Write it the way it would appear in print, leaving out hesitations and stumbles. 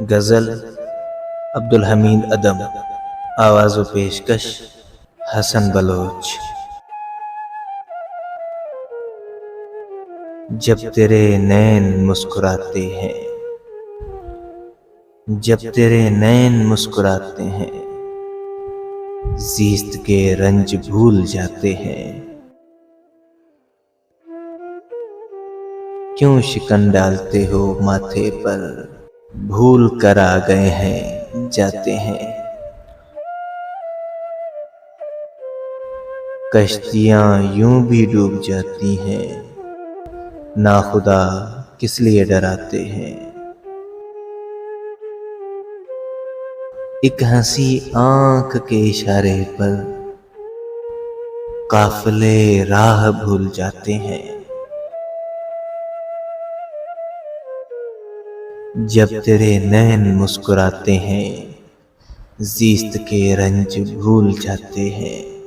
गज़ल अब्दुल हमीद अदम। आवाज़ व पेशकश हसन बलोच। जब तेरे नैन मुस्कुराते हैं, जब तेरे नैन मुस्कुराते हैं, ज़ीस्त के रंज भूल जाते हैं। क्यों शिकन डालते हो माथे पर, भूल कर आ गए हैं जाते हैं। कश्तियाँ यूं भी डूब जाती हैं, नाखुदा किस लिए डराते हैं। एक हंसी आंख के इशारे पर काफिले राह भूल जाते हैं। जब तेरे नैन मुस्कुराते हैं, ज़ीस्त के रंज भूल जाते हैं।